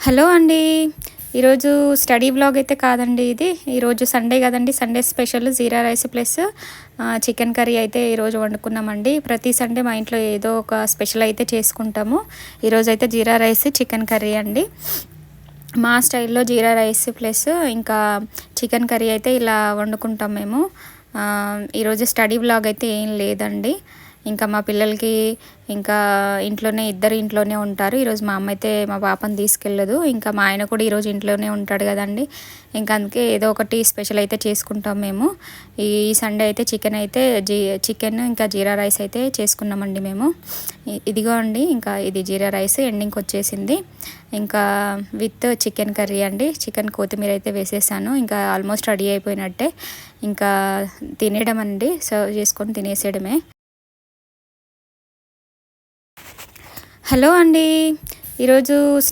Hello అండి. ఈరోజు study vlog అయితే కాదండి ఇది. ఈరోజు సండే కదండి, సండే స్పెషల్ జీరా రైస్ ప్లస్ చికెన్ కర్రీ అయితే ఈరోజు వండుకున్నామండి. ప్రతి సండే మా ఇంట్లో ఏదో ఒక స్పెషల్ అయితే చేసుకుంటాము. ఈరోజు అయితే జీరా రైస్ చికెన్ కర్రీ అండి. మా స్టైల్లో జీరా రైస్ ప్లస్ ఇంకా చికెన్ కర్రీ అయితే ఇలా వండుకుంటాం మేము. ఈరోజు స్టడీ వ్లాగ్ అయితే ఏం లేదండి. ఇంకా మా పిల్లలకి ఇంకా ఇద్దరు ఇంట్లోనే ఉంటారు. ఈరోజు మా అమ్మ అయితే మా పాపని తీసుకెళ్ళదు. ఇంకా మా ఆయన కూడా ఈరోజు ఇంట్లోనే ఉంటాడు కదండి. ఇంకా అందుకే ఏదో ఒకటి స్పెషల్ అయితే చేసుకుంటాం మేము. ఈ సండే అయితే చికెన్ ఇంకా జీరా రైస్ అయితే చేసుకున్నామండి మేము. ఇదిగో అండి, ఇంకా ఇది జీరా రైస్ ఎండింగ్కి వచ్చేసింది. ఇంకా విత్ చికెన్ కర్రీ అండి. చికెన్ కొత్తిమీర అయితే వేసేసాను. ఇంకా ఆల్మోస్ట్ రెడీ అయిపోయినట్టే. ఇంకా తినేయడం అండి, సర్వ్ చేసుకొని తినేసేయడమే. హలో అండి. ఈరోజు